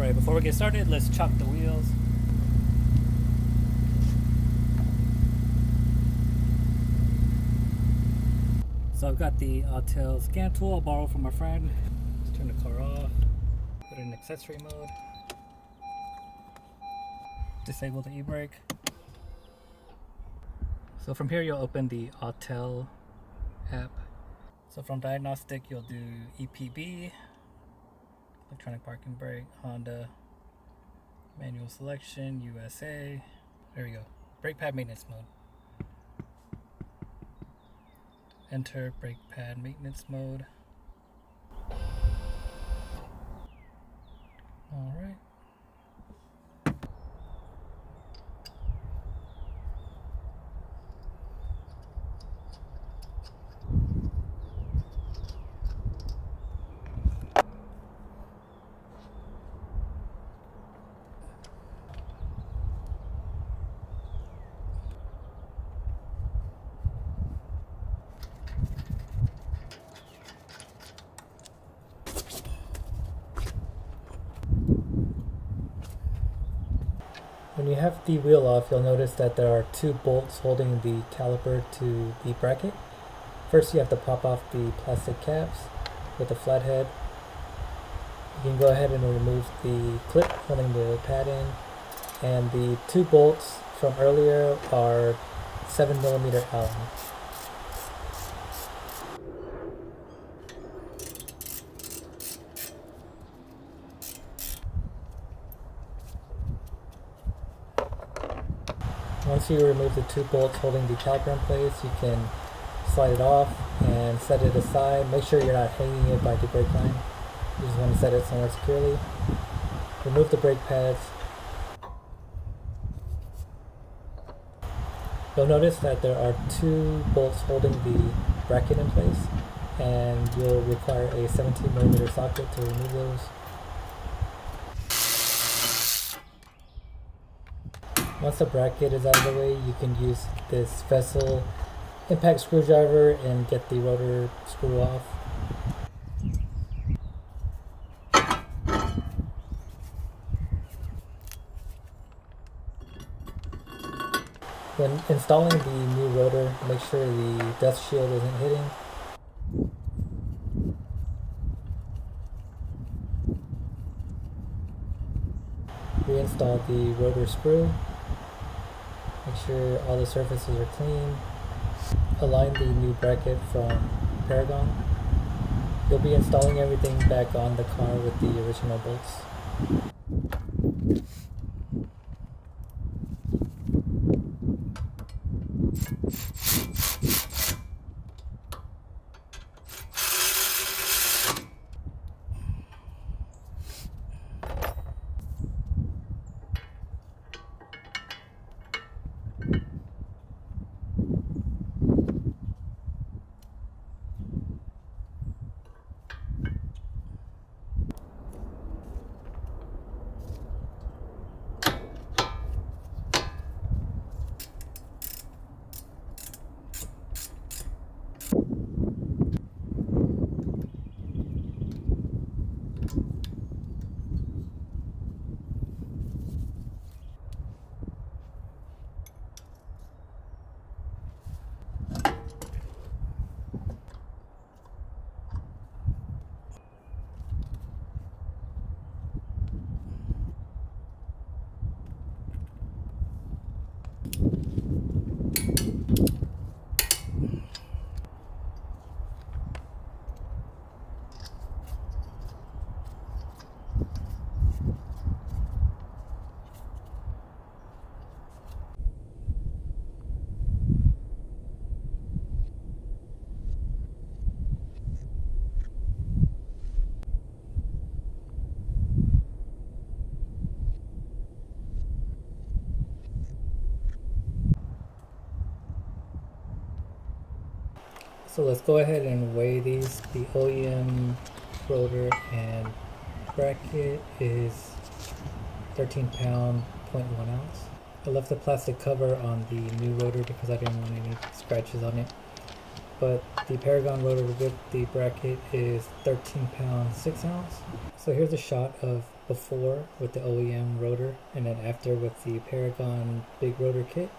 Alright, before we get started, let's chop the wheels. So I've got the Autel scan tool I borrowed from my friend. Let's turn the car off, put it in accessory mode, disable the e-brake. So from here you'll open the Autel app. So from diagnostic you'll do EPB, electronic parking brake, Honda, manual selection, USA. There we go, brake pad maintenance mode. Enter brake pad maintenance mode. All right. When you have the wheel off, you'll notice that there are two bolts holding the caliper to the bracket. First, you have to pop off the plastic caps with the flathead. You can go ahead and remove the clip holding the pad in. And the two bolts from earlier are 7mm Allen. Once you remove the two bolts holding the caliper in place, you can slide it off and set it aside. Make sure you're not hanging it by the brake line. You just want to set it somewhere securely. Remove the brake pads. You'll notice that there are two bolts holding the bracket in place, and you'll require a 17mm socket to remove those. Once the bracket is out of the way, you can use this vessel impact screwdriver and get the rotor screw off. When installing the new rotor, make sure the dust shield isn't hitting. Reinstall the rotor screw. Make sure all the surfaces are clean. Align the new bracket from Paragon. You'll be installing everything back on the car with the original bolts. So let's go ahead and weigh these. The OEM rotor and bracket is 13 pound, 0.1 ounce. I left the plastic cover on the new rotor because I didn't want any scratches on it. But the Paragon rotor with the bracket is 13 pound, 6 ounce. So here's a shot of before with the OEM rotor and then after with the Paragon big rotor kit.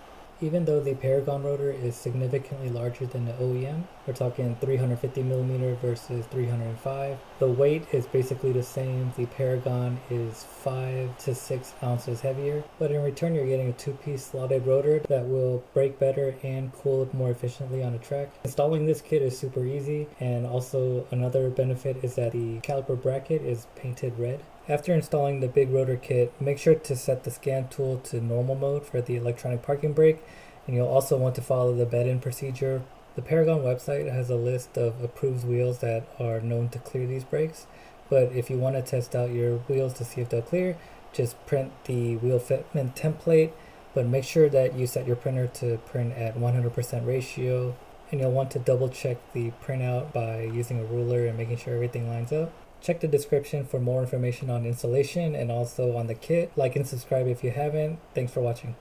Even though the Paragon rotor is significantly larger than the OEM, we're talking 350mm versus 305. The weight is basically the same. The Paragon is 5 to 6 ounces heavier, but in return you're getting a two-piece slotted rotor that will brake better and cool more efficiently on the track. Installing this kit is super easy, and also another benefit is that the caliper bracket is painted red. After installing the big rotor kit, make sure to set the scan tool to normal mode for the electronic parking brake, and you'll also want to follow the bed-in procedure. The Paragon website has a list of approved wheels that are known to clear these brakes, but if you want to test out your wheels to see if they'll clear, just print the wheel fitment template, but make sure that you set your printer to print at 100% ratio, and you'll want to double check the printout by using a ruler and making sure everything lines up. Check the description for more information on installation and also on the kit. Like and subscribe if you haven't. Thanks for watching.